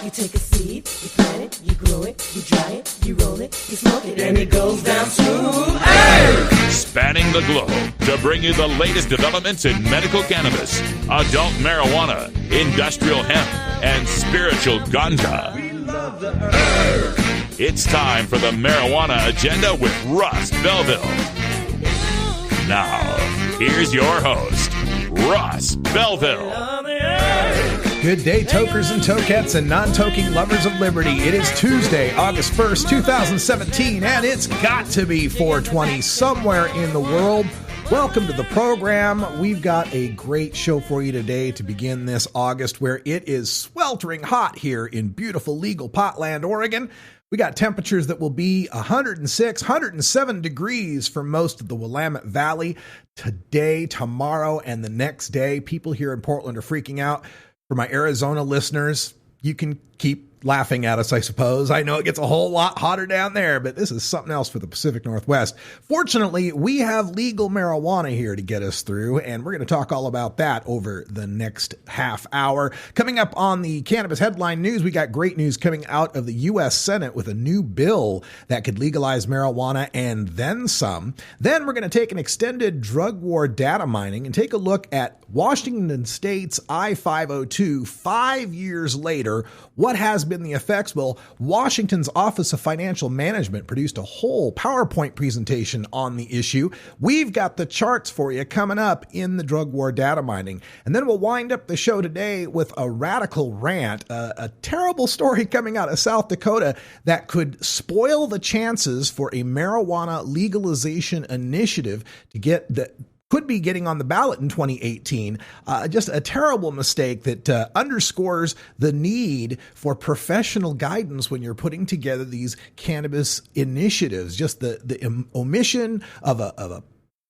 You take a seed, you plant it, you grow it, you dry it, you roll it, you smoke it, and it goes down smooth. Hey! Spanning the globe to bring you the latest developments in medical cannabis, adult marijuana, industrial hemp, and spiritual ganja. We love the herb. It's time for the Marijuana Agenda with Russ Belville. Now, here's your host, Russ Belville. Good day, tokers and tokettes and non-toking lovers of liberty. It is Tuesday, August 1st, 2017, and it's got to be 420 somewhere in the world. Welcome to the program. We've got a great show for you today to begin this August, where it is sweltering hot here in beautiful legal Potland, Oregon. We got temperatures that will be 106, 107 degrees for most of the Willamette Valley today, tomorrow, and the next day. People here in Portland are freaking out. For my Arizona listeners, you can keep laughing at us, I suppose. I know it gets a whole lot hotter down there, but this is something else for the Pacific Northwest. Fortunately, we have legal marijuana here to get us through, and we're going to talk all about that over the next half hour. Coming up on the Cannabis Headline News, we got great news coming out of the U.S. Senate with a new bill that could legalize marijuana and then some. Then we're going to take an extended drug war data mining and take a look at Washington State's I-502 5 years later. What has been the effects? Well, Washington's Office of Financial Management produced a whole PowerPoint presentation on the issue. We've got the charts for you coming up in the drug war data mining. And then we'll wind up the show today with a radical rant, a terrible story coming out of South Dakota that could spoil the chances for a marijuana legalization initiative to get the could be getting on the ballot in 2018. Just a terrible mistake that underscores the need for professional guidance when you're putting together these cannabis initiatives. Just the omission of a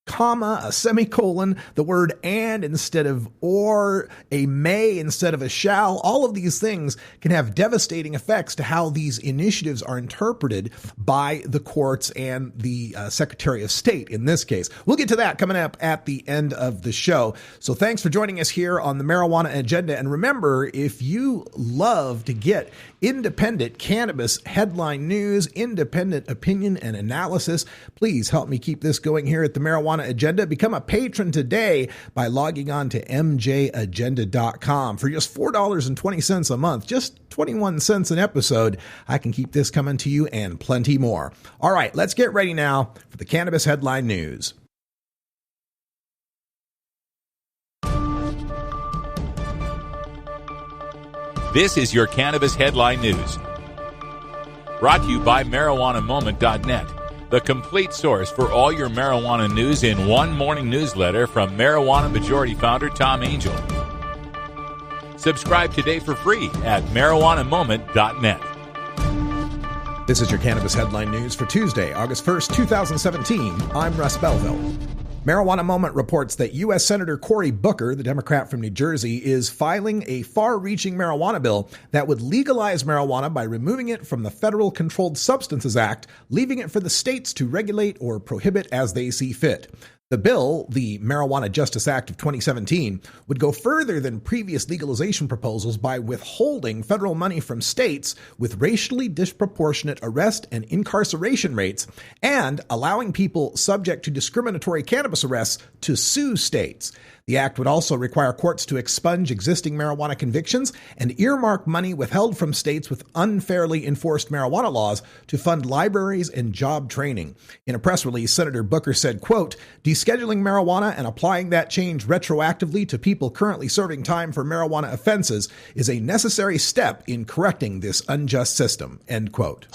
comma, a semicolon, the word and instead of or, a may instead of a shall. All of these things can have devastating effects to how these initiatives are interpreted by the courts and the Secretary of State in this case. We'll get to that coming up at the end of the show. So thanks for joining us here on the Marijuana Agenda. And remember, if you love to get independent cannabis headline news, independent opinion and analysis, please help me keep this going here at the Marijuana Agenda. Become a patron today by logging on to mjagenda.com. For just $4.20 a month, just 21 cents an episode, I can keep this coming to you and plenty more. All right, let's get ready now for the Cannabis Headline News. This is your Cannabis Headline News. Brought to you by MarijuanaMoment.net, the complete source for all your marijuana news in one morning newsletter from Marijuana Majority Founder Tom Angel. Subscribe today for free at MarijuanaMoment.net. This is your Cannabis Headline News for Tuesday, August 1st, 2017. I'm Russ Belville. Marijuana Moment reports that U.S. Senator Cory Booker, the Democrat from New Jersey, is filing a far-reaching marijuana bill that would legalize marijuana by removing it from the Federal Controlled Substances Act, leaving it for the states to regulate or prohibit as they see fit. The bill, the Marijuana Justice Act of 2017, would go further than previous legalization proposals by withholding federal money from states with racially disproportionate arrest and incarceration rates and allowing people subject to discriminatory cannabis arrests to sue states. The act would also require courts to expunge existing marijuana convictions and earmark money withheld from states with unfairly enforced marijuana laws to fund libraries and job training. In a press release, Senator Booker said, quote, "Descheduling marijuana and applying that change retroactively to people currently serving time for marijuana offenses is a necessary step in correcting this unjust system," end quote.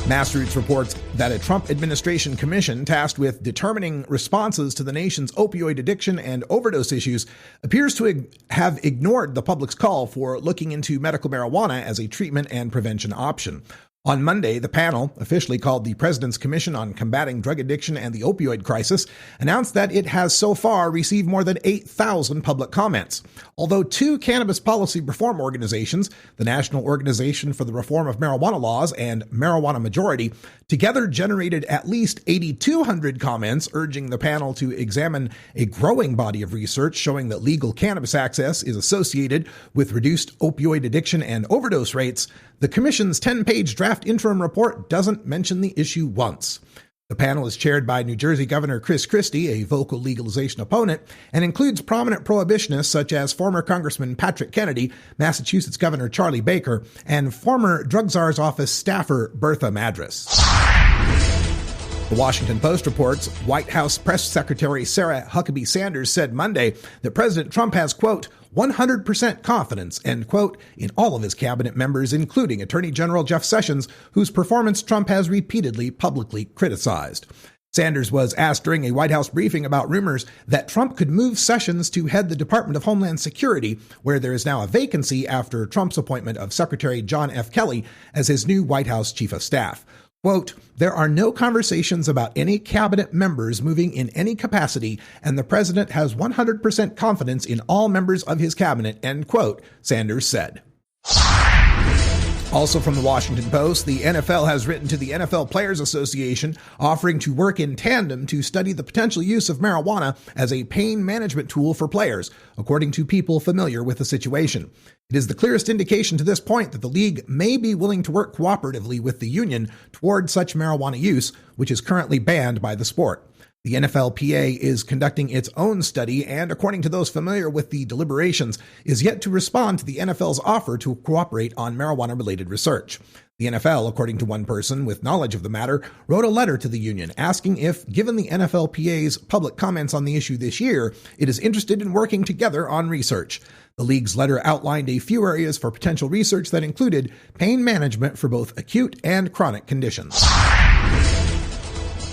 Massroots reports that a Trump administration commission tasked with determining responses to the nation's opioid addiction and overdose issues appears to have ignored the public's call for looking into medical marijuana as a treatment and prevention option. On Monday, the panel, officially called the President's Commission on Combating Drug Addiction and the Opioid Crisis, announced that it has so far received more than 8,000 public comments. Although two cannabis policy reform organizations, the National Organization for the Reform of Marijuana Laws and Marijuana Majority, together generated at least 8,200 comments urging the panel to examine a growing body of research showing that legal cannabis access is associated with reduced opioid addiction and overdose rates, the Commission's 10-page draft interim report doesn't mention the issue once. The panel is chaired by New Jersey Governor Chris Christie, a vocal legalization opponent, and includes prominent prohibitionists such as former Congressman Patrick Kennedy, Massachusetts Governor Charlie Baker, and former Drug Czar's office staffer Bertha Madras. The Washington Post reports White House Press Secretary Sarah Huckabee Sanders said Monday that President Trump has, quote, 100% confidence, end quote, in all of his cabinet members, including Attorney General Jeff Sessions, whose performance Trump has repeatedly publicly criticized. Sanders was asked during a White House briefing about rumors that Trump could move Sessions to head the Department of Homeland Security, where there is now a vacancy after Trump's appointment of Secretary John F. Kelly as his new White House Chief of Staff. Quote, there are no conversations about any cabinet members moving in any capacity, and the president has 100% confidence in all members of his cabinet, end quote, Sanders said. Also from the Washington Post, the NFL has written to the NFL Players Association offering to work in tandem to study the potential use of marijuana as a pain management tool for players, according to people familiar with the situation. It is the clearest indication to this point that the league may be willing to work cooperatively with the union toward such marijuana use, which is currently banned by the sport. The NFLPA is conducting its own study and, according to those familiar with the deliberations, is yet to respond to the NFL's offer to cooperate on marijuana-related research. The NFL, according to one person with knowledge of the matter, wrote a letter to the union asking if, given the NFLPA's public comments on the issue this year, it is interested in working together on research. The league's letter outlined a few areas for potential research that included pain management for both acute and chronic conditions.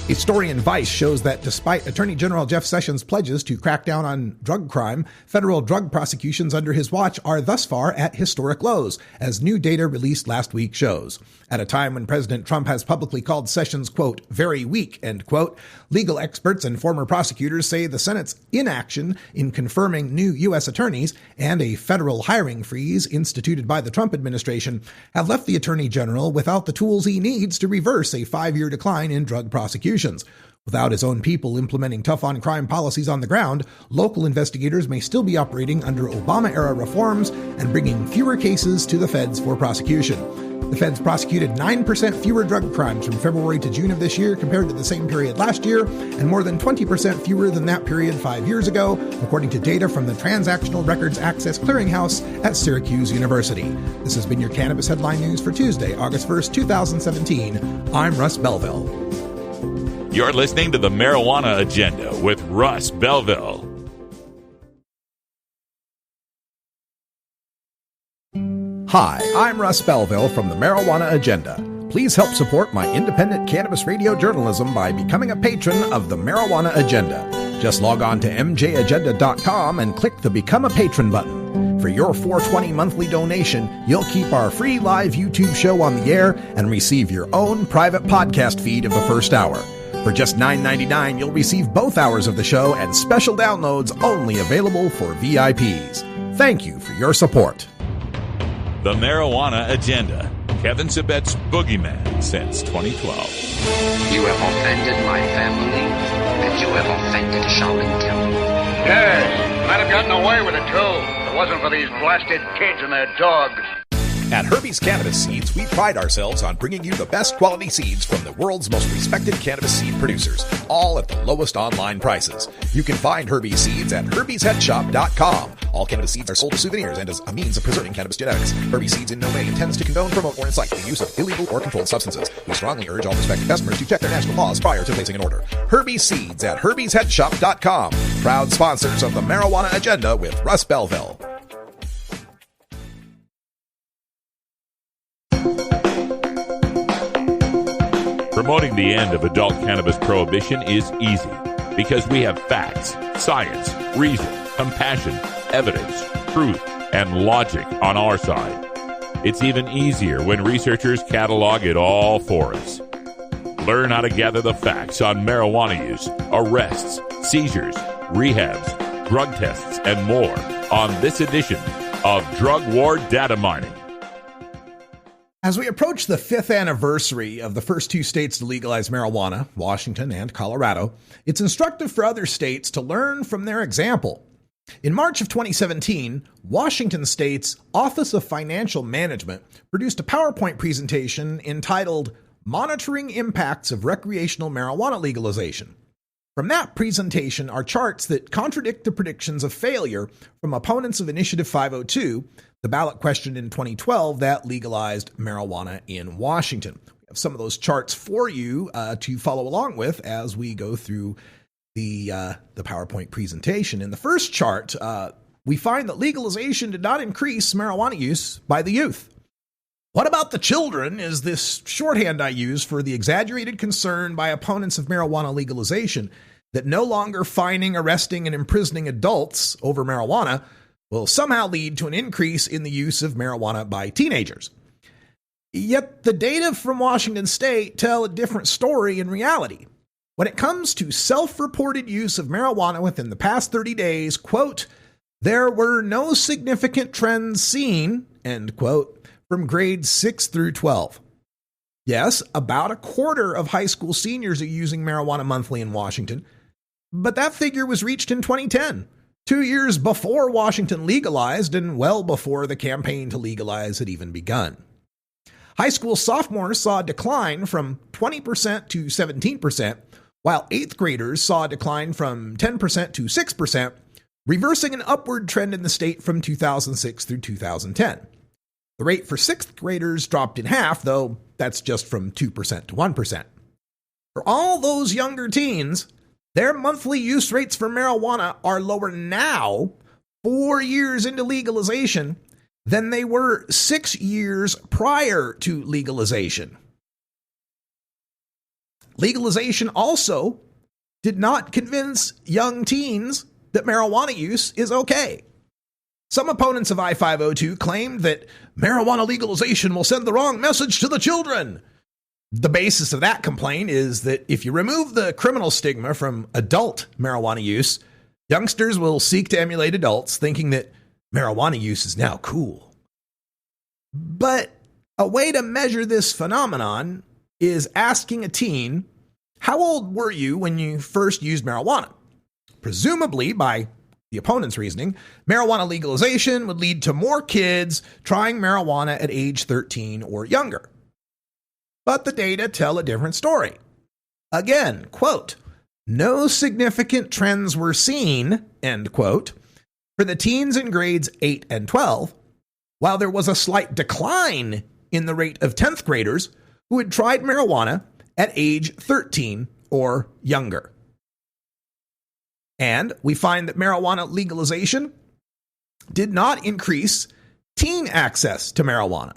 A story in Vice shows that despite Attorney General Jeff Sessions' pledges to crack down on drug crime, federal drug prosecutions under his watch are thus far at historic lows, as new data released last week shows. At a time when President Trump has publicly called Sessions, quote, very weak, end quote, legal experts and former prosecutors say the Senate's inaction in confirming new U.S. attorneys and a federal hiring freeze instituted by the Trump administration have left the Attorney General without the tools he needs to reverse a 5-year decline in drug prosecutions. Without his own people implementing tough-on-crime policies on the ground, local investigators may still be operating under Obama-era reforms and bringing fewer cases to the feds for prosecution. The feds prosecuted 9% fewer drug crimes from February to June of this year compared to the same period last year, and more than 20% fewer than that period 5 years ago, according to data from the Transactional Records Access Clearinghouse at Syracuse University. This has been your Cannabis Headline News for Tuesday, August 1st, 2017. I'm Russ Belville. You're listening to the Marijuana Agenda with Russ Belville. Hi, I'm Russ Belville from the Marijuana Agenda. Please help support my independent cannabis radio journalism by becoming a patron of the Marijuana Agenda. Just log on to mjagenda.com and click the Become a Patron button. For your $4.20 monthly donation, you'll keep our free live YouTube show on the air and receive your own private podcast feed of the first hour. For just $9.99, you'll receive both hours of the show and special downloads only available for VIPs. Thank you for your support. The Marijuana Agenda. Kevin Sabet's boogeyman since 2012. You have offended my family, and you have offended Shaolin Temple. Yes, might have gotten away with it, too. If it wasn't for these blasted kids and their dogs. At Herbie's Cannabis Seeds, we pride ourselves on bringing you the best quality seeds from the world's most respected cannabis seed producers, all at the lowest online prices. You can find Herbie's Seeds at herbiesheadshop.com. All cannabis seeds are sold as souvenirs and as a means of preserving cannabis genetics. Herbie's Seeds in no way intends to condone, promote, or incite the use of illegal or controlled substances. We strongly urge all prospective customers to check their national laws prior to placing an order. Herbie's Seeds at herbiesheadshop.com. Proud sponsors of the Marijuana Agenda with Russ Belville. Promoting the end of adult cannabis prohibition is easy because we have facts, science, reason, compassion, evidence, truth, and logic on our side. It's even easier when researchers catalog it all for us. Learn how to gather the facts on marijuana use, arrests, seizures, rehabs, drug tests, and more on this edition of Drug War Data Mining. As we approach the 5th anniversary of the first two states to legalize marijuana, Washington and Colorado, it's instructive for other states to learn from their example. In March of 2017, Washington State's Office of Financial Management produced a PowerPoint presentation entitled Monitoring Impacts of Recreational Marijuana Legalization. From that presentation are charts that contradict the predictions of failure from opponents of Initiative 502, the ballot question in 2012 that legalized marijuana in Washington. We have some of those charts for you to follow along with as we go through the PowerPoint presentation. In the first chart, we find that legalization did not increase marijuana use by the youth. What about the children is this shorthand I use for the exaggerated concern by opponents of marijuana legalization that no longer fining, arresting, and imprisoning adults over marijuana will somehow lead to an increase in the use of marijuana by teenagers. Yet the data from Washington State tell a different story in reality. When it comes to self-reported use of marijuana within the past 30 days, quote, there were no significant trends seen, end quote, from grades 6 through 12. Yes, about a quarter of high school seniors are using marijuana monthly in Washington, but that figure was reached in 2010, 2 years before Washington legalized and well before the campaign to legalize had even begun. High school sophomores saw a decline from 20% to 17%, while 8th graders saw a decline from 10% to 6%, reversing an upward trend in the state from 2006 through 2010. The rate for 6th graders dropped in half, though that's just from 2% to 1%. For all those younger teens, their monthly use rates for marijuana are lower now, 4 years into legalization, than they were 6 years prior to legalization. Legalization also did not convince young teens that marijuana use is okay. Some opponents of I-502 claimed that marijuana legalization will send the wrong message to the children. The basis of that complaint is that if you remove the criminal stigma from adult marijuana use, youngsters will seek to emulate adults, thinking that marijuana use is now cool. But a way to measure this phenomenon is asking a teen, how old were you when you first used marijuana? Presumably, by the opponent's reasoning, marijuana legalization would lead to more kids trying marijuana at age 13 or younger. But the data tell a different story. Again, quote, no significant trends were seen, end quote, for the teens in grades 8 and 12, while there was a slight decline in the rate of 10th graders who had tried marijuana at age 13 or younger. And we find that marijuana legalization did not increase teen access to marijuana.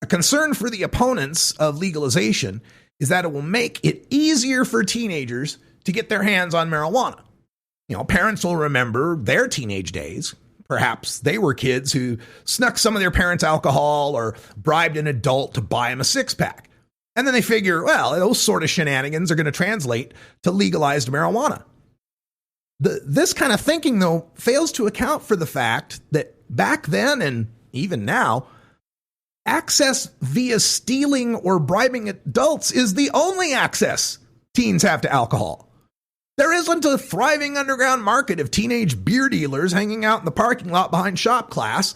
A concern for the opponents of legalization is that it will make it easier for teenagers to get their hands on marijuana. You know, parents will remember their teenage days. Perhaps they were kids who snuck some of their parents' alcohol or bribed an adult to buy them a six-pack. And then they figure, well, those sort of shenanigans are going to translate to legalized marijuana. This kind of thinking, though, fails to account for the fact that back then and even now, access via stealing or bribing adults is the only access teens have to alcohol. There isn't a thriving underground market of teenage beer dealers hanging out in the parking lot behind shop class,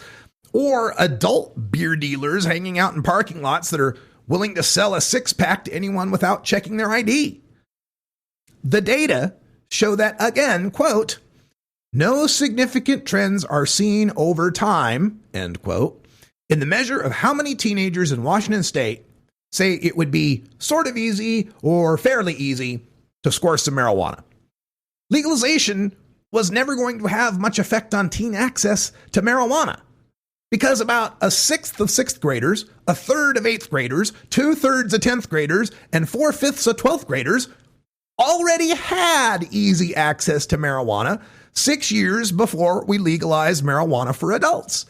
or adult beer dealers hanging out in parking lots that are willing to sell a six-pack to anyone without checking their ID. The data show that, again, quote, no significant trends are seen over time, end quote, in the measure of how many teenagers in Washington State say it would be sort of easy or fairly easy to score some marijuana. Legalization was never going to have much effect on teen access to marijuana because about a sixth of sixth graders, a third of eighth graders, 2/3 of 10th graders, and 4/5 of 12th graders already had easy access to marijuana 6 years before we legalized marijuana for adults.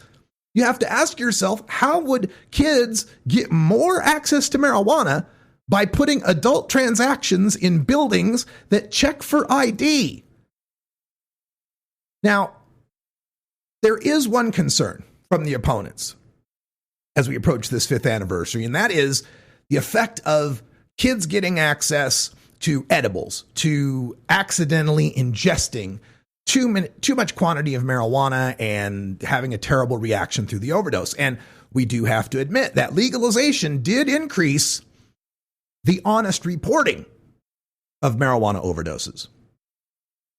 You have to ask yourself, how would kids get more access to marijuana by putting adult transactions in buildings that check for ID? Now, there is one concern from the opponents as we approach this 5th anniversary, and that is the effect of kids getting access to edibles, to accidentally ingesting too much quantity of marijuana and having a terrible reaction through the overdose. And we do have to admit that legalization did increase the honest reporting of marijuana overdoses.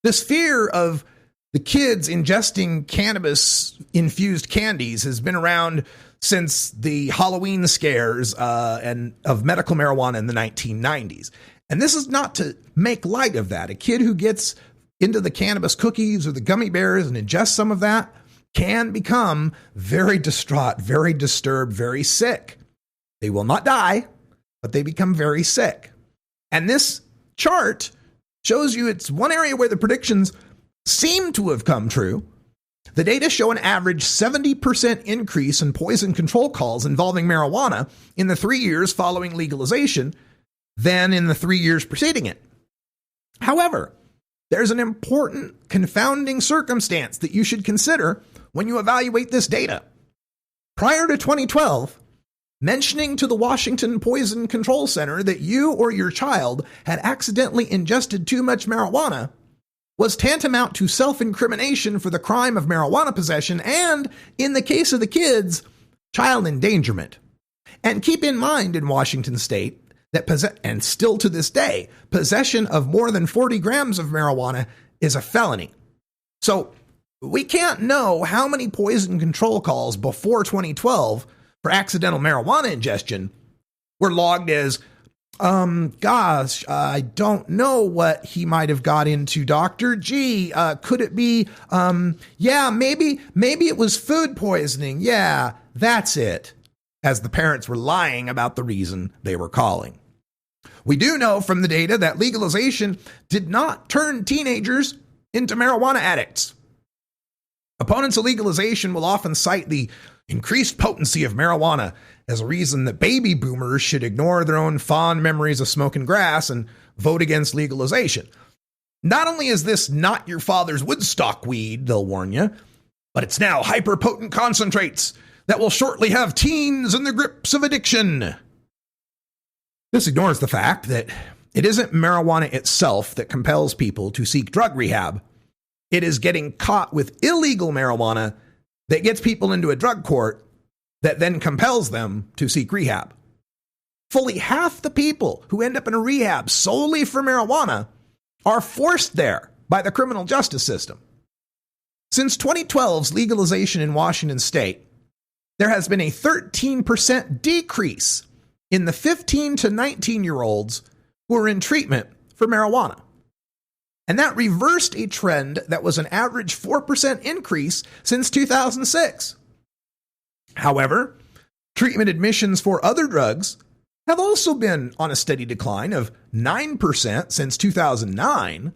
This fear of the kids ingesting cannabis-infused candies has been around since the Halloween scares and of medical marijuana in the 1990s. And this is not to make light of that. A kid who gets into the cannabis cookies or the gummy bears and ingests some of that can become very distraught, very disturbed, very sick. They will not die, but they become very sick. And this chart shows you it's one area where the predictions seem to have come true. The data show an average 70% increase in poison control calls involving marijuana in the 3 years following legalization than in the 3 years preceding it. However, there's an important confounding circumstance that you should consider when you evaluate this data. Prior to 2012, mentioning to the Washington Poison Control Center that you or your child had accidentally ingested too much marijuana was tantamount to self-incrimination for the crime of marijuana possession and, in the case of the kids, child endangerment. And keep in mind in Washington state that and still to this day, possession of more than 40 grams of marijuana is a felony. So we can't know how many poison control calls before 2012 for accidental marijuana ingestion were logged as, I don't know what he might have got into, doctor. Gee, could it be, maybe it was food poisoning. Yeah, that's it. As the parents were lying about the reason they were calling. We do know from the data that legalization did not turn teenagers into marijuana addicts. Opponents of legalization will often cite the increased potency of marijuana as a reason that baby boomers should ignore their own fond memories of smoking grass and vote against legalization. Not only is this not your father's Woodstock weed, they'll warn you, but it's now hyper-potent concentrates that will shortly have teens in the grips of addiction. This ignores the fact that it isn't marijuana itself that compels people to seek drug rehab. It is getting caught with illegal marijuana that gets people into a drug court that then compels them to seek rehab. Fully half the people who end up in a rehab solely for marijuana are forced there by the criminal justice system. Since 2012's legalization in Washington state, there has been a 13% decrease in the 15 to 19-year-olds who are in treatment for marijuana. And that reversed a trend that was an average 4% increase since 2006. However, treatment admissions for other drugs have also been on a steady decline of 9% since 2009.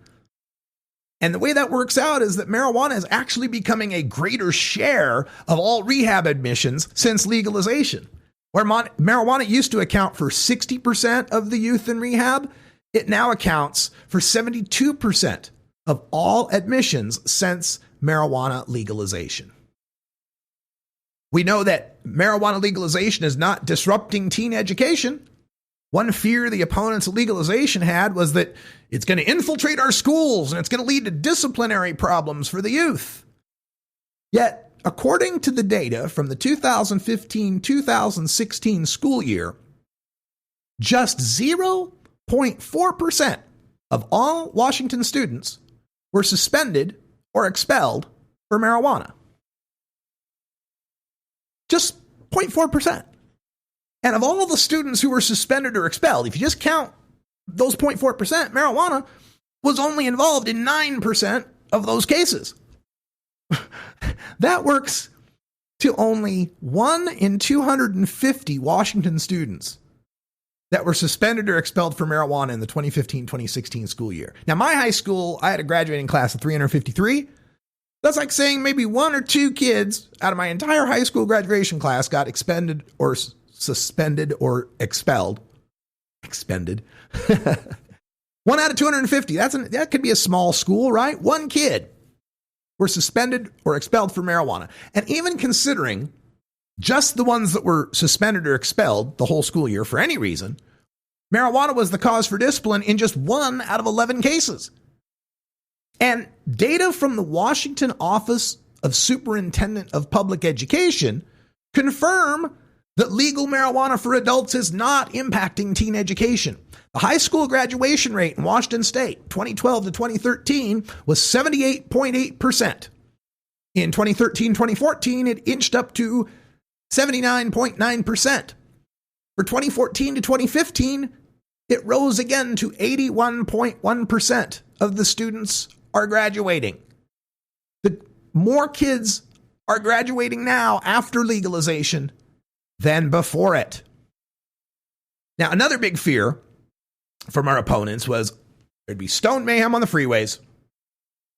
And the way that works out is that marijuana is actually becoming a greater share of all rehab admissions since legalization. Where marijuana used to account for 60% of the youth in rehab, it now accounts for 72% of all admissions since marijuana legalization. We know that marijuana legalization is not disrupting teen education. One fear the opponents of legalization had was that it's going to infiltrate our schools and it's going to lead to disciplinary problems for the youth. Yet, according to the data from the 2015-2016 school year, just 0.4% of all Washington students were suspended or expelled for marijuana. Just 0.4%. And of all the students who were suspended or expelled, if you just count those 0.4%, marijuana was only involved in 9% of those cases. That works to only 1 in 250 Washington students that were suspended or expelled for marijuana in the 2015-2016 school year. Now, my high school, I had a graduating class of 353. That's like saying maybe one or two kids out of my entire high school graduation class got expended or suspended or expelled. Expended. 1 out of 250. That could be a small school, right? One kid were suspended or expelled for marijuana. And even considering just the ones that were suspended or expelled the whole school year for any reason, marijuana was the cause for discipline in just 1 out of 11 cases. And data from the Washington Office of Superintendent of Public Education confirm that legal marijuana for adults is not impacting teen education. The high school graduation rate in Washington State, 2012 to 2013, was 78.8%. In 2013-2014, it inched up to 79.9%. For 2014 to 2015, it rose again to 81.1% of the students are graduating. The more kids are graduating now after legalization than before it. Now, another big fear from our opponents was there'd be stone mayhem on the freeways.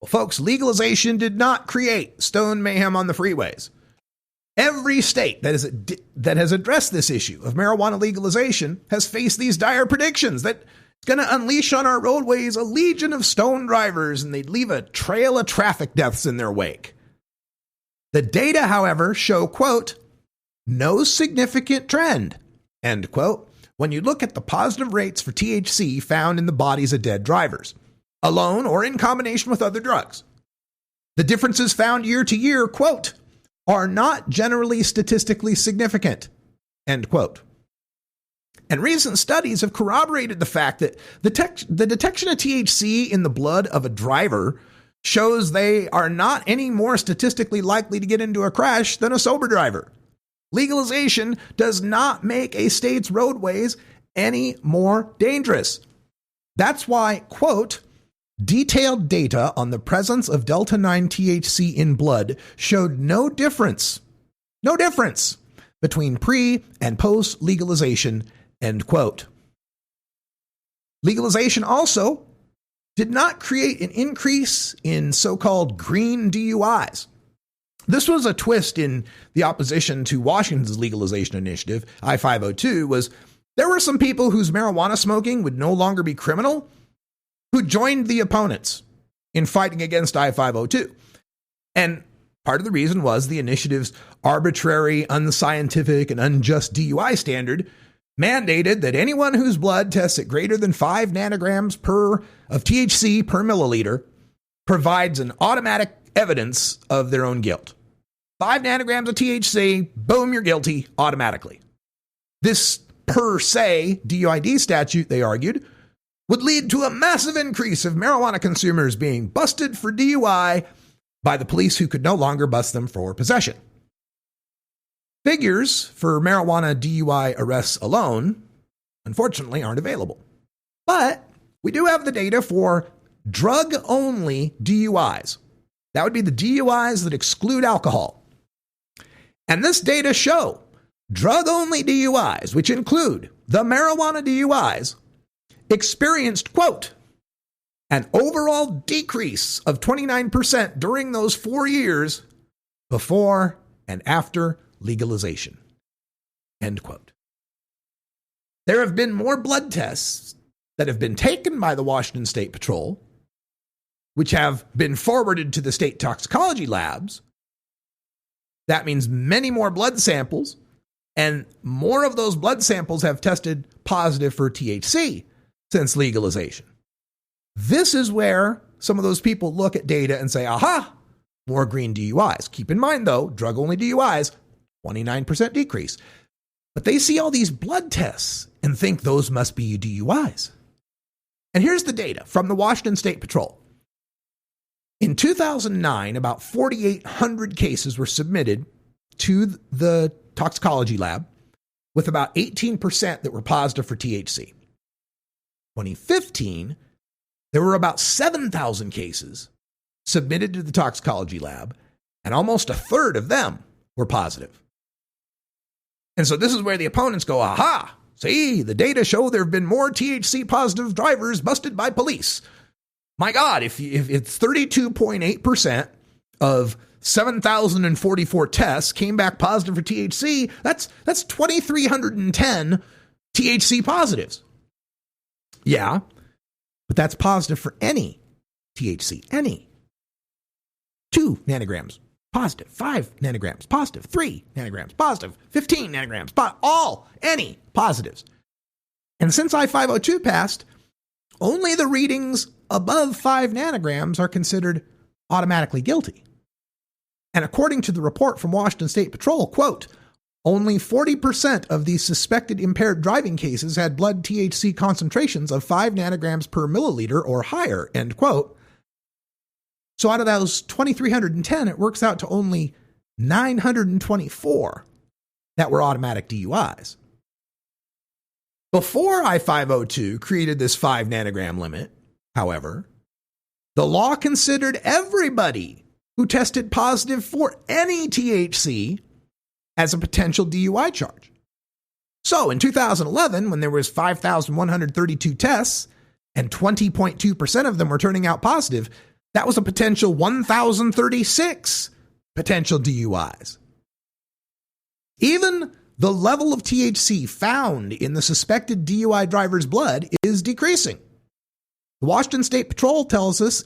Well, folks, legalization did not create stone mayhem on the freeways. Every state that has addressed this issue of marijuana legalization has faced these dire predictions that it's going to unleash on our roadways a legion of stone drivers, and they'd leave a trail of traffic deaths in their wake. The data, however, show, quote, no significant trend, end quote, when you look at the positive rates for THC found in the bodies of dead drivers, alone or in combination with other drugs. The differences found year to year, quote, are not generally statistically significant, end quote. And recent studies have corroborated the fact that the detection of THC in the blood of a driver shows they are not any more statistically likely to get into a crash than a sober driver. Legalization does not make a state's roadways any more dangerous. That's why, quote, detailed data on the presence of Delta-9 THC in blood showed no difference between pre and post legalization, end quote. Legalization also did not create an increase in so-called green DUIs. This was a twist in the opposition to Washington's legalization initiative, I-502, was there were some people whose marijuana smoking would no longer be criminal who joined the opponents in fighting against I-502. And part of the reason was the initiative's arbitrary, unscientific, and unjust DUI standard mandated that anyone whose blood tests at greater than 5 nanograms of THC per milliliter provides an automatic evidence of their own guilt. 5 nanograms of THC, boom, you're guilty automatically. This per se DUID statute, they argued, would lead to a massive increase of marijuana consumers being busted for DUI by the police who could no longer bust them for possession. Figures for marijuana DUI arrests alone, unfortunately, aren't available. But we do have the data for drug-only DUIs. That would be the DUIs that exclude alcohol. And this data show drug-only DUIs, which include the marijuana DUIs, experienced, quote, an overall decrease of 29% during those 4 years before and after legalization, end quote. There have been more blood tests that have been taken by the Washington State Patrol, which have been forwarded to the state toxicology labs. That means many more blood samples, and more of those blood samples have tested positive for THC since legalization. This is where some of those people look at data and say, aha, more green DUIs. Keep in mind, though, drug-only DUIs, 29% decrease. But they see all these blood tests and think those must be DUIs. And here's the data from the Washington State Patrol. In 2009, about 4,800 cases were submitted to the toxicology lab, with about 18% that were positive for THC. 2015, there were about 7,000 cases submitted to the toxicology lab, and almost a third of them were positive. And so this is where the opponents go, aha, see, the data show there have been more THC positive drivers busted by police. My God, if it's 32.8% of 7,044 tests came back positive for THC. That's 2,310 THC positives. Yeah, but that's positive for any THC, any. 2 nanograms positive, 5 nanograms positive, 3 nanograms positive, 15 nanograms, all, any positives. And since I-502 passed, only the readings above 5 nanograms are considered automatically guilty. And according to the report from Washington State Patrol, quote, only 40% of the suspected impaired driving cases had blood THC concentrations of 5 nanograms per milliliter or higher, end quote. So out of those 2,310, it works out to only 924 that were automatic DUIs. Before I-502 created this 5 nanogram limit, however, the law considered everybody who tested positive for any THC as a potential DUI charge. So in 2011, when there was 5,132 tests and 20.2% of them were turning out positive, that was a potential 1,036 potential DUIs. Even the level of THC found in the suspected DUI driver's blood is decreasing. The Washington State Patrol tells us,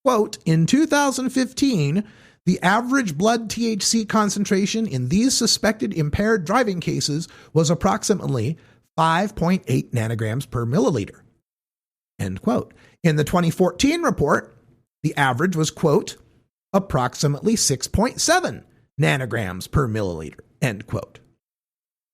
quote, in 2015, the average blood THC concentration in these suspected impaired driving cases was approximately 5.8 nanograms per milliliter, end quote. In the 2014 report, the average was, quote, approximately 6.7 nanograms per milliliter, end quote.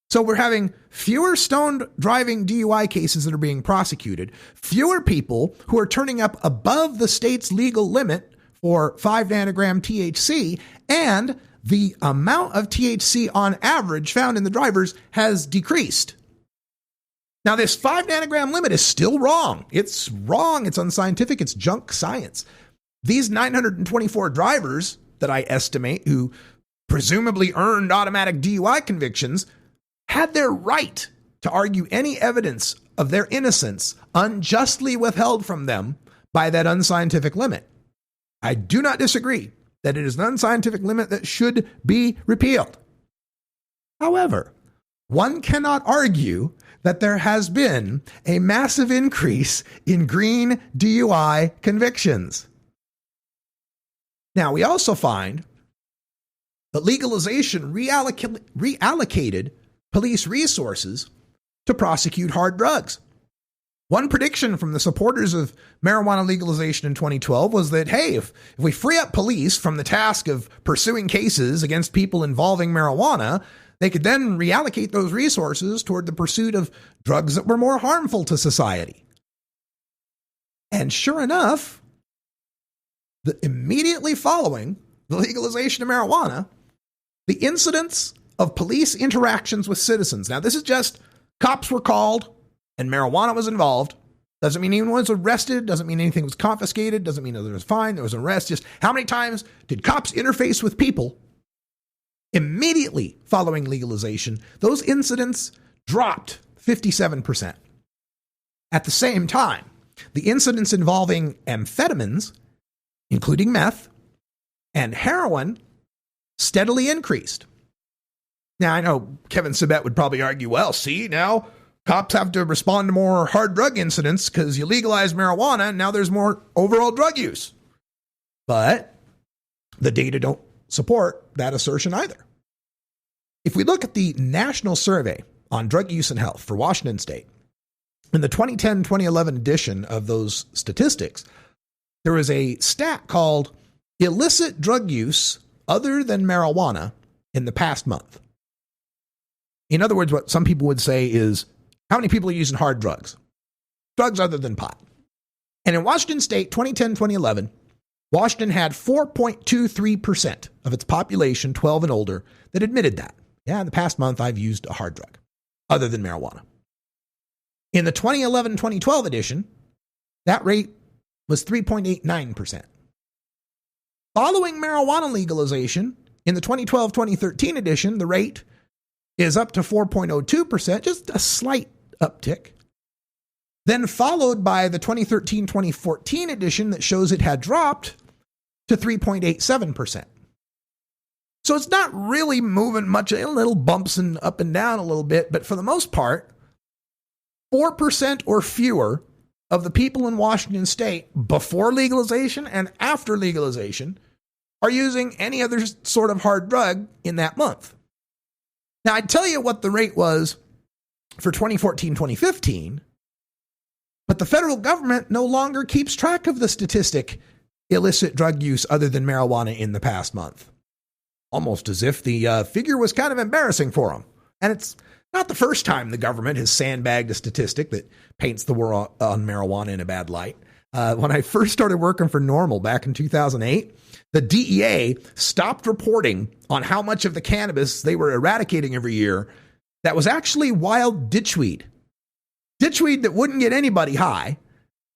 So we're having fewer stoned driving DUI cases that are being prosecuted, fewer people who are turning up above the state's legal limit for 5 nanogram THC, and the amount of THC on average found in the drivers has decreased. Now, this 5 nanogram limit is still wrong. It's wrong. It's unscientific. It's junk science. These 924 drivers that I estimate who presumably earned automatic DUI convictions had their right to argue any evidence of their innocence unjustly withheld from them by that unscientific limit. I do not disagree that it is an unscientific limit that should be repealed. However, one cannot argue that there has been a massive increase in green DUI convictions. Now, we also find that legalization reallocated police resources to prosecute hard drugs. One prediction from the supporters of marijuana legalization in 2012 was that, hey, if we free up police from the task of pursuing cases against people involving marijuana, they could then reallocate those resources toward the pursuit of drugs that were more harmful to society. And sure enough, immediately following the legalization of marijuana, the incidents of police interactions with citizens. Now, this is just cops were called and marijuana was involved. Doesn't mean anyone was arrested. Doesn't mean anything was confiscated. Doesn't mean there was a fine. There was an arrest. Just how many times did cops interface with people? Immediately following legalization, those incidents dropped 57%. At the same time, the incidents involving amphetamines, including meth and heroin, steadily increased. Now, I know Kevin Sabet would probably argue, well, see, now cops have to respond to more hard drug incidents because you legalize marijuana and now there's more overall drug use. But the data don't support that assertion either. If we look at the National Survey on Drug Use and Health for Washington State, in the 2010-2011 edition of those statistics, there was a stat called illicit drug use other than marijuana in the past month. In other words, what some people would say is, how many people are using hard drugs? Drugs other than pot. And in Washington State, 2010-2011, Washington had 4.23% of its population, 12 and older, that admitted that. Yeah, in the past month, I've used a hard drug other than marijuana. In the 2011-2012 edition, that rate was 3.89%. Following marijuana legalization, in the 2012-2013 edition, the rate is up to 4.02%, just a slight uptick. Then followed by the 2013-2014 edition that shows it had dropped to 3.87%. So it's not really moving much, a little bumps and up and down a little bit, but for the most part, 4% or fewer of the people in Washington state before legalization and after legalization are using any other sort of hard drug in that month. Now, I'd tell you what the rate was for 2014, 2015, but the federal government no longer keeps track of the statistic illicit drug use other than marijuana in the past month. Almost as if the figure was kind of embarrassing for them. And it's not the first time the government has sandbagged a statistic that paints the war on marijuana in a bad light. When I first started working for NORML back in 2008, the DEA stopped reporting on how much of the cannabis they were eradicating every year that was actually wild ditchweed. Ditchweed that wouldn't get anybody high,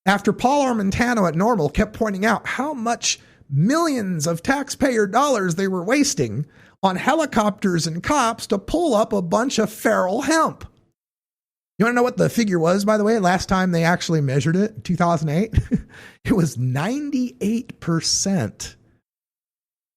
after Paul Armentano at NORML kept pointing out how much millions of taxpayer dollars they were wasting on helicopters and cops to pull up a bunch of feral hemp. You want to know what the figure was, by the way, last time they actually measured it, in 2008? It was 98%.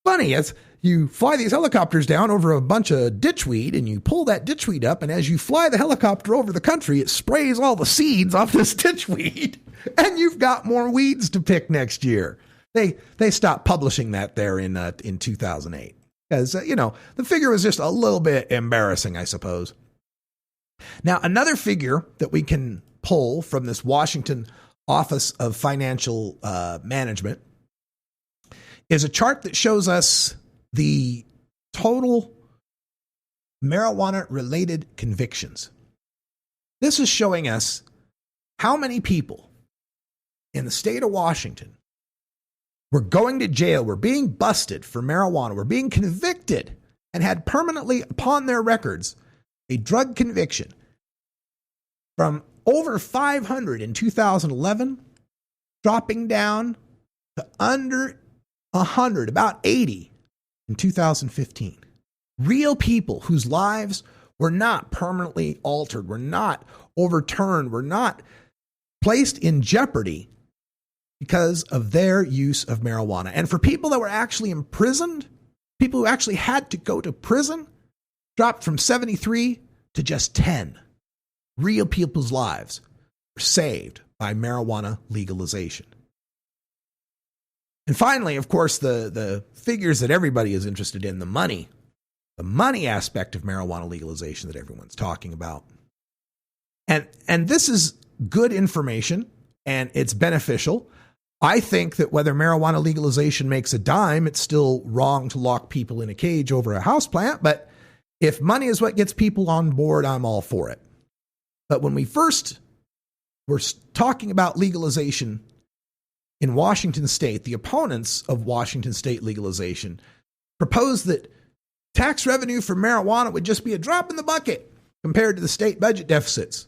Funny, as you fly these helicopters down over a bunch of ditchweed and you pull that ditchweed up, and as you fly the helicopter over the country, it sprays all the seeds off this ditchweed, and you've got more weeds to pick next year. They stopped publishing that there in 2008 because, the figure was just a little bit embarrassing, I suppose. Now, another figure that we can pull from this Washington Office of Financial Management is a chart that shows us the total marijuana-related convictions. This is showing us how many people in the state of Washington were going to jail, were being busted for marijuana, were being convicted, and had permanently upon their records a drug conviction, from over 500 in 2011, dropping down to under 100, about 80 in 2015. Real people whose lives were not permanently altered, were not overturned, were not placed in jeopardy because of their use of marijuana. And for people that were actually imprisoned, people who actually had to go to prison, dropped from 73 to just 10. Real people's lives were saved by marijuana legalization. And finally, of course, the figures that everybody is interested in, the money aspect of marijuana legalization that everyone's talking about. And this is good information, and it's beneficial. I think that whether marijuana legalization makes a dime, it's still wrong to lock people in a cage over a houseplant. But if money is what gets people on board, I'm all for it. But when we first were talking about legalization in Washington state, the opponents of Washington state legalization proposed that tax revenue for marijuana would just be a drop in the bucket compared to the state budget deficits.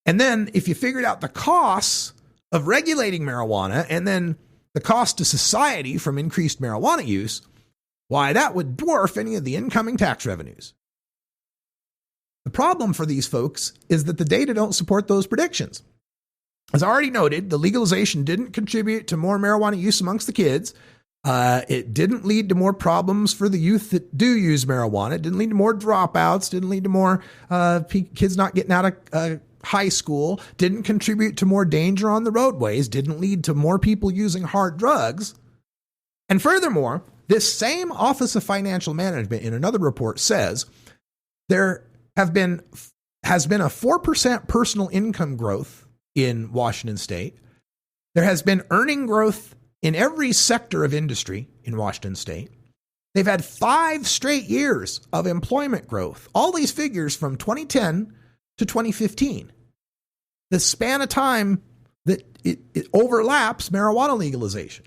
And then if you figured out the costs of regulating marijuana and then the cost to society from increased marijuana use, why, that would dwarf any of the incoming tax revenues. The problem for these folks is that the data don't support those predictions. As already noted, the legalization didn't contribute to more marijuana use amongst the kids. It didn't lead to more problems for the youth that do use marijuana. It didn't lead to more dropouts. Didn't lead to more kids not getting out of high school. Didn't contribute to more danger on the roadways. Didn't lead to more people using hard drugs. And furthermore, this same Office of Financial Management in another report says there has been a 4% personal income growth in Washington state. There has been earning growth in every sector of industry in Washington state. They've had 5 straight years of employment growth. All these figures from 2010 to 2015. The span of time that it overlaps marijuana legalization.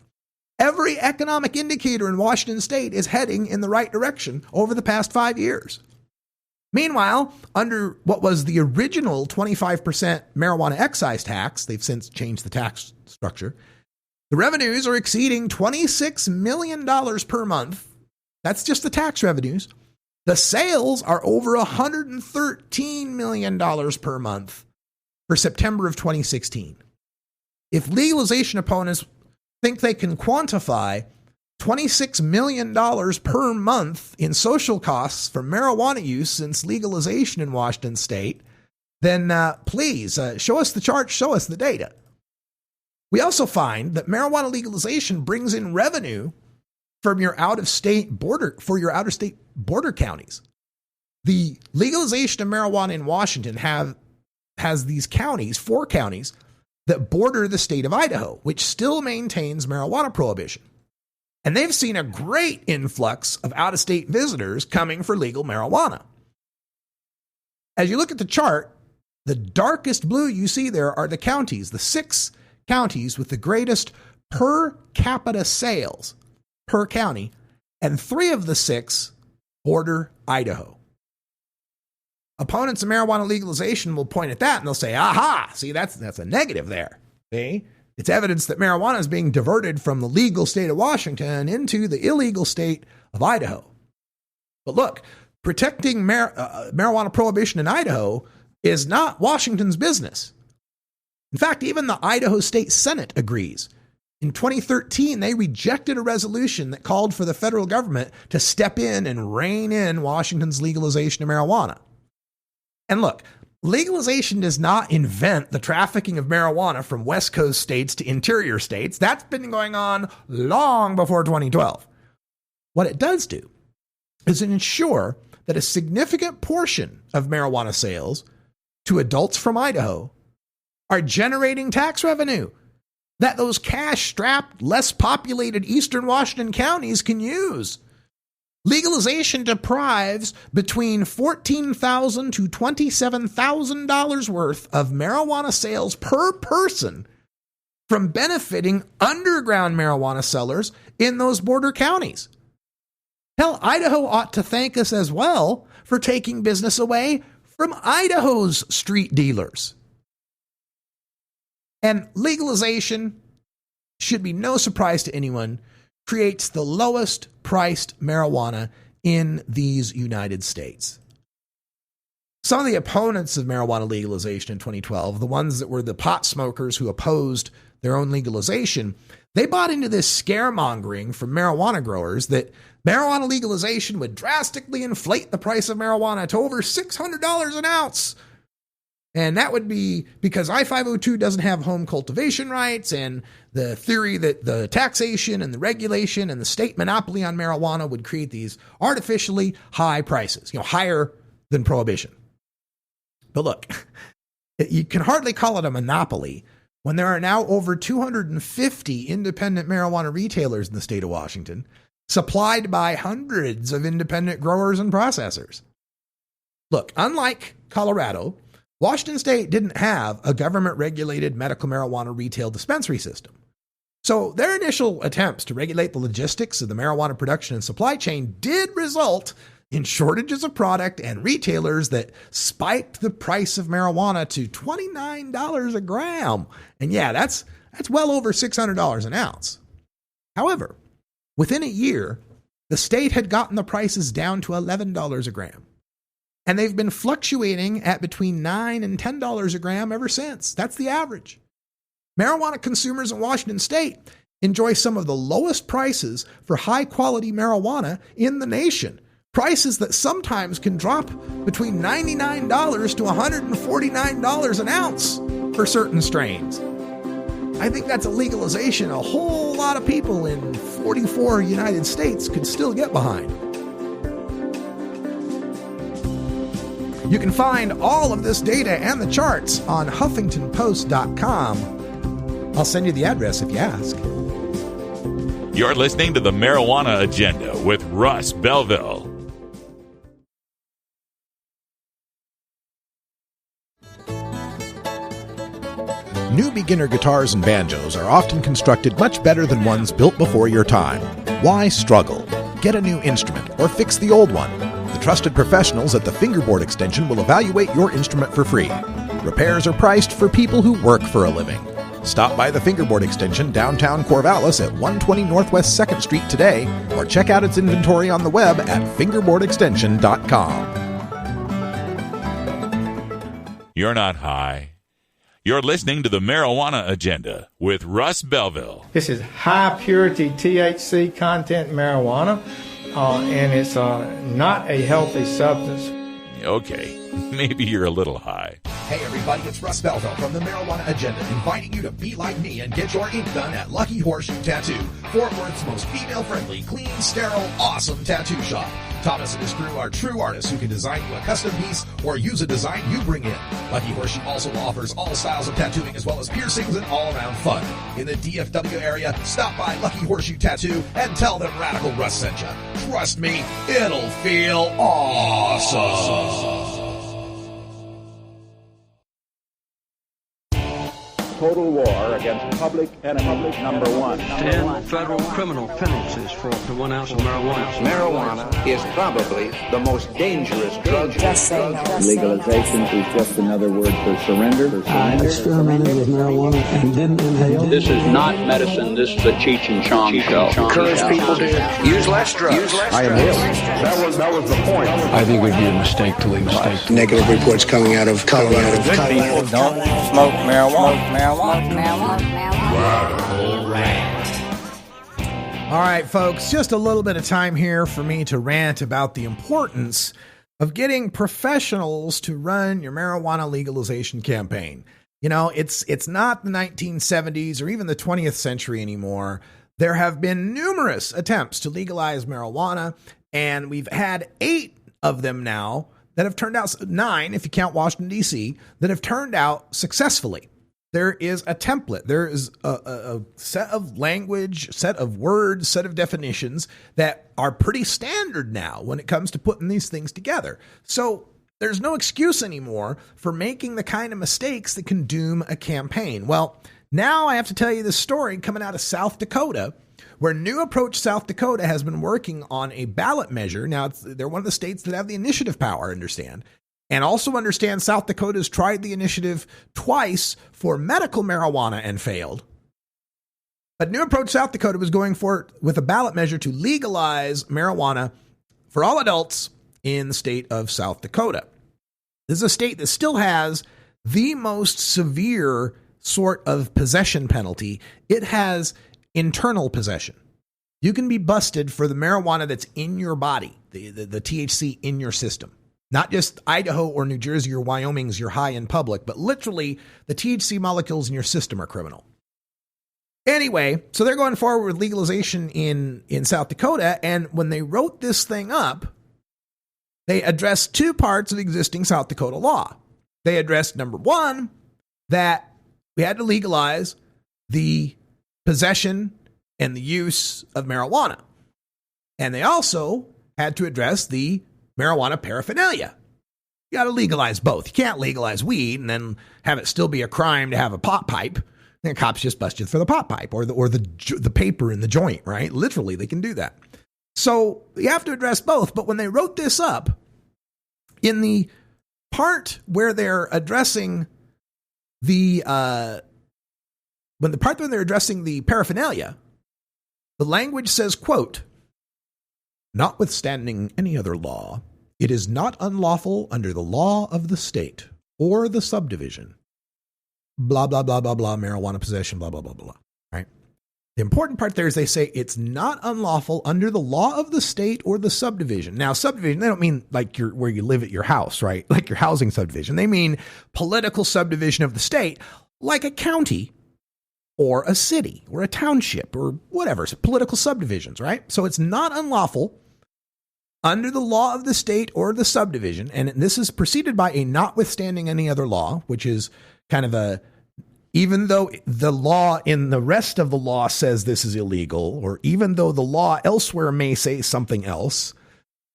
Every economic indicator in Washington state is heading in the right direction over the past 5 years. Meanwhile, under what was the original 25% marijuana excise tax, they've since changed the tax structure, the revenues are exceeding $26 million per month. That's just the tax revenues. The sales are over $113 million per month for September of 2016. If legalization opponents think they can quantify $26 million per month in social costs for marijuana use since legalization in Washington state, then please show us the chart, show us the data. We also find that marijuana legalization brings in revenue from your out-of-state border, for your out-of-state border counties. The legalization of marijuana in Washington has these counties, 4 counties, that border the state of Idaho, which still maintains marijuana prohibition. And they've seen a great influx of out-of-state visitors coming for legal marijuana. As you look at the chart, the darkest blue you see there are the counties, the 6 counties with the greatest per capita sales per county, and 3 of the 6 border Idaho. Opponents of marijuana legalization will point at that and they'll say, aha, see, that's a negative there. See? It's evidence that marijuana is being diverted from the legal state of Washington into the illegal state of Idaho. But look, protecting marijuana prohibition in Idaho is not Washington's business. In fact, even the Idaho State Senate agrees. In 2013, they rejected a resolution that called for the federal government to step in and rein in Washington's legalization of marijuana. And look, legalization does not invent the trafficking of marijuana from West Coast states to interior states. That's been going on long before 2012. What it does do is ensure that a significant portion of marijuana sales to adults from Idaho are generating tax revenue that those cash-strapped, less populated eastern Washington counties can use. Legalization deprives between $14,000 to $27,000 worth of marijuana sales per person from benefiting underground marijuana sellers in those border counties. Hell, Idaho ought to thank us as well for taking business away from Idaho's street dealers. And legalization, should be no surprise to anyone, creates the lowest priced marijuana in these United States. Some of the opponents of marijuana legalization in 2012, the ones that were the pot smokers who opposed their own legalization, they bought into this scaremongering from marijuana growers that marijuana legalization would drastically inflate the price of marijuana to over $600 an ounce. And that would be because I-502 doesn't have home cultivation rights, and the theory that the taxation and the regulation and the state monopoly on marijuana would create these artificially high prices, higher than prohibition. But look, you can hardly call it a monopoly when there are now over 250 independent marijuana retailers in the state of Washington, supplied by hundreds of independent growers and processors. Look, unlike Colorado, Washington state didn't have a government-regulated medical marijuana retail dispensary system. So their initial attempts to regulate the logistics of the marijuana production and supply chain did result in shortages of product and retailers that spiked the price of marijuana to $29 a gram. And yeah, that's well over $600 an ounce. However, within a year, the state had gotten the prices down to $11 a gram. And they've been fluctuating at between $9 and $10 a gram ever since. That's the average. Marijuana consumers in Washington state enjoy some of the lowest prices for high-quality marijuana in the nation. Prices that sometimes can drop between $99 to $149 an ounce for certain strains. I think that's a legalization a whole lot of people in 44 United States could still get behind. You can find all of this data and the charts on HuffingtonPost.com. I'll send you the address if you ask. You're listening to the Marijuana Agenda with Russ Belville. New beginner guitars and banjos are often constructed much better than ones built before your time. Why struggle? Get a new instrument or fix the old one. The trusted professionals at the Fingerboard Extension will evaluate your instrument for free. Repairs are priced for people who work for a living. Stop by the Fingerboard Extension downtown Corvallis at 120 Northwest 2nd Street today, or check out its inventory on the web at fingerboardextension.com. You're not high. You're listening to the Marijuana Agenda with Russ Belville. This is high purity THC content marijuana, and it's not a healthy substance. Okay, maybe you're a little high. Hey everybody, it's Russ Belville from the Marijuana Agenda, inviting you to be like me and get your ink done at Lucky Horseshoe Tattoo, Fort Worth's most female-friendly, clean, sterile, awesome tattoo shop. Thomas and his crew are true artists who can design you a custom piece or use a design you bring in. Lucky Horseshoe also offers all styles of tattooing as well as piercings and all-around fun. In the DFW area, stop by Lucky Horseshoe Tattoo and tell them Radical Russ sent you. Trust me, it'll feel awesome. Total war against public enemy number one. 10 federal criminal penalties for up to 1 ounce of marijuana. Marijuana is probably the most dangerous drug. Legalization is just another word for surrender. I experimented with marijuana and didn't inhale. This is not medicine. This is a Cheech and Chong show. Encourage people to use less drugs. I am ill. That was the point. I think it would be a mistake to legalize. Negative reports coming out of Colorado. People don't smoke marijuana. All right, folks, just a little bit of time here for me to rant about the importance of getting professionals to run your marijuana legalization campaign. You know, it's not the 1970s or even the 20th century anymore. There have been numerous attempts to legalize marijuana, and we've had 8 of them now that have turned out, 9 if you count Washington, D.C., that have turned out successfully. There is a template. There is a set of language, set of words, set of definitions that are pretty standard now when it comes to putting these things together. So there's no excuse anymore for making the kind of mistakes that can doom a campaign. Well, now I have to tell you this story coming out of South Dakota, where New Approach South Dakota has been working on a ballot measure. Now, they're one of the states that have the initiative power, I understand. And also understand South Dakota's tried the initiative twice for medical marijuana and failed. But New Approach South Dakota was going for it with a ballot measure to legalize marijuana for all adults in the state of South Dakota. This is a state that still has the most severe sort of possession penalty. It has internal possession. You can be busted for the marijuana that's in your body, the THC in your system. Not just Idaho or New Jersey or Wyoming's you're high in public, but literally the THC molecules in your system are criminal. Anyway, so they're going forward with legalization in South Dakota, and when they wrote this thing up, they addressed 2 parts of existing South Dakota law. They addressed, number 1, that we had to legalize the possession and the use of marijuana. And they also had to address the marijuana paraphernalia. You got to legalize both. You can't legalize weed and then have it still be a crime to have a pot pipe. And cops just bust you for the pot pipe or the paper in the joint, right? Literally, they can do that. So you have to address both. But when they wrote this up, in the part where they're addressing the paraphernalia, the language says, quote, "Notwithstanding any other law, it is not unlawful under the law of the state or the subdivision. Blah, blah, blah, blah, blah, marijuana possession, blah, blah, blah, blah." Right? The important part there is they say it's not unlawful under the law of the state or the subdivision. Now, subdivision, they don't mean like where you live at your house, right? Like your housing subdivision. They mean political subdivision of the state, like a county or a city or a township or whatever. So political subdivisions, right? So it's not unlawful under the law of the state or the subdivision. And this is preceded by a notwithstanding any other law, which is kind of even though the law in the rest of the law says this is illegal, or even though the law elsewhere may say something else,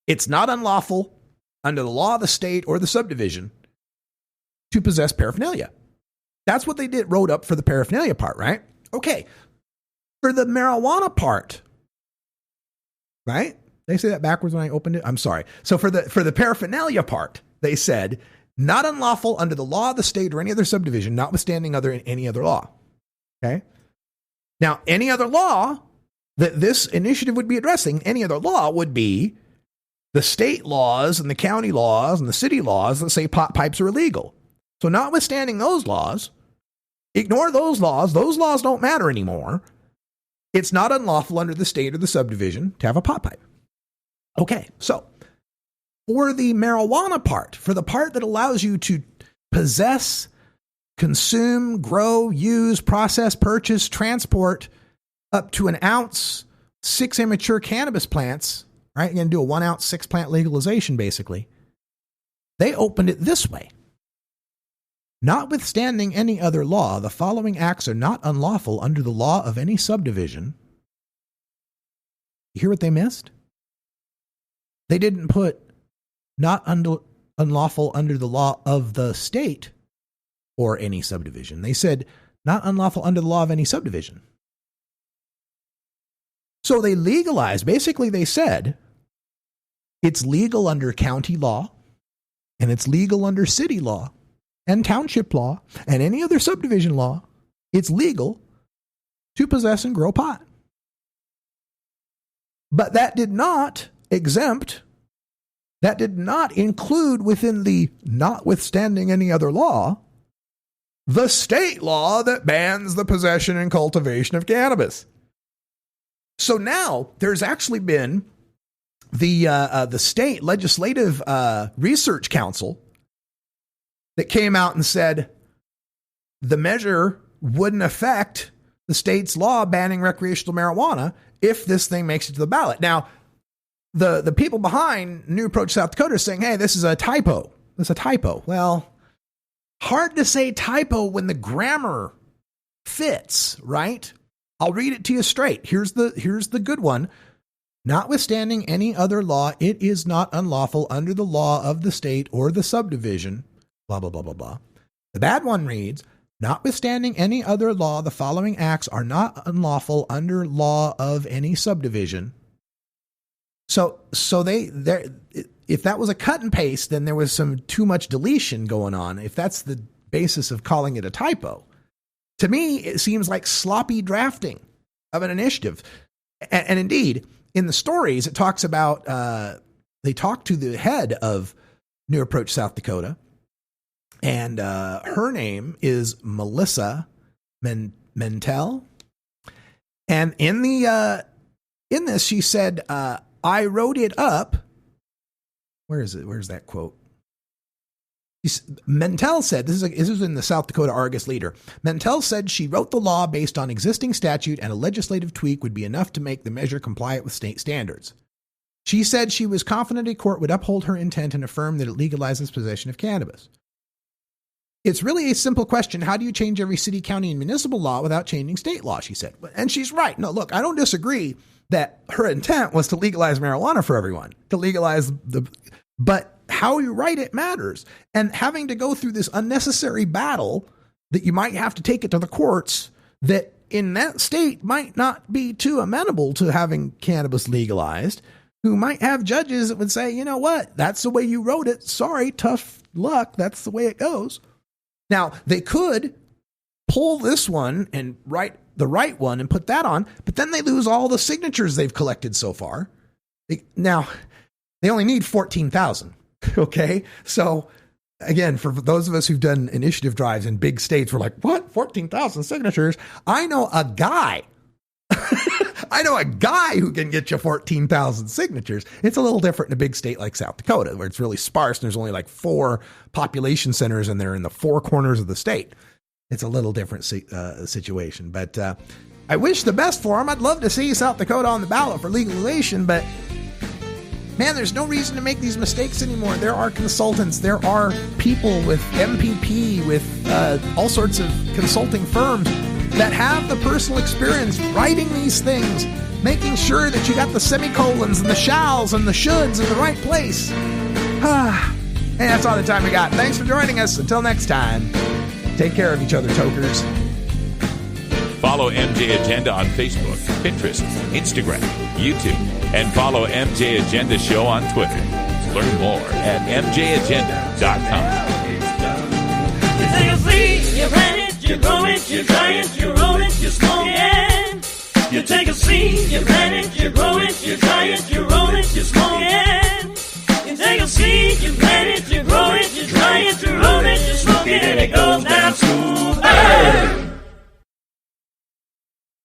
it's not unlawful under the law of the state or the subdivision to possess paraphernalia. That's what they wrote up for the paraphernalia part, right? Okay. For the marijuana part, right? They say that backwards when I opened it. I'm sorry. So for the paraphernalia part, they said, not unlawful under the law of the state or any other subdivision, notwithstanding any other law. Okay. Now, any other law that this initiative would be addressing, any other law would be the state laws and the county laws and the city laws that say pot pipes are illegal. So notwithstanding those laws, Ignore those laws. Those laws don't matter anymore. It's not unlawful under the state or the subdivision to have a pot pipe. Okay, so for the marijuana part, for the part that allows you to possess, consume, grow, use, process, purchase, transport up to an ounce, 6 immature cannabis plants, right? You're going to do a 1 ounce, 6 plant legalization, basically. They opened it this way. Notwithstanding any other law, the following acts are not unlawful under the law of any subdivision. You hear what they missed? They didn't put not unlawful under the law of the state or any subdivision. They said not unlawful under the law of any subdivision. So they legalized. Basically, they said it's legal under county law and it's legal under city law and township law and any other subdivision law. It's legal to possess and grow pot. But that did not exempt, that did not include within the notwithstanding any other law, the state law that bans the possession and cultivation of cannabis. So now there's actually been the state legislative research council that came out and said the measure wouldn't affect the state's law banning recreational marijuana if this thing makes it to the ballot. Now, the people behind New Approach South Dakota are saying, hey, this is a typo. It's a typo. Well, hard to say typo when the grammar fits, right? I'll read it to you straight. Here's the good one. Notwithstanding any other law, it is not unlawful under the law of the state or the subdivision, blah, blah, blah, blah, blah. The bad one reads, notwithstanding any other law, the following acts are not unlawful under law of any subdivision. So if that was a cut and paste, then there was some too much deletion going on. If that's the basis of calling it a typo, to me, it seems like sloppy drafting of an initiative. And indeed, in the stories, it talks about, they talk to the head of New Approach South Dakota, and her name is Melissa Mentel. And in this, she said, I wrote it up. Where is it? Where's that quote? Mentel said, this is in the South Dakota Argus Leader. Mentel said she wrote the law based on existing statute and a legislative tweak would be enough to make the measure compliant with state standards. She said she was confident a court would uphold her intent and affirm that it legalizes possession of cannabis. It's really a simple question. How do you change every city, county, and municipal law without changing state law? She said. And she's right. No, look, I don't disagree that her intent was to legalize marijuana for everyone, to legalize but how you write it matters. And having to go through this unnecessary battle that you might have to take it to the courts that in that state might not be too amenable to having cannabis legalized, who might have judges that would say, you know what, that's the way you wrote it. Sorry, tough luck. That's the way it goes. Now, they could pull this one and write the right one and put that on, but then they lose all the signatures they've collected so far. Now, they only need 14,000. Okay. So again, for those of us who've done initiative drives in big states, we're like, what? 14,000 signatures. I know a guy who can get you 14,000 signatures. It's a little different in a big state like South Dakota, where it's really sparse and there's only like 4 population centers and they're in the 4 corners of the state. It's a little different situation, but I wish the best for them. I'd love to see South Dakota on the ballot for legalization, but man, there's no reason to make these mistakes anymore. There are consultants. There are people with MPP, with all sorts of consulting firms that have the personal experience writing these things, making sure that you got the semicolons and the shalls and the shoulds in the right place. And that's all the time we got. Thanks for joining us. Until next time, take care of each other, tokers. Follow MJ Agenda on Facebook, Pinterest, Instagram, YouTube, and follow MJ Agenda Show on Twitter. Learn more at mjagenda.com. You take a seed, you plant it, you grow it, you dry it, you roll it, you smoke it. You take a seed, you plant it, you grow it, you dry it, you roll it, you smoke it. You take a seed, you plant it, you grow it, you dry it, you roll it, you smoke it, and it goes down.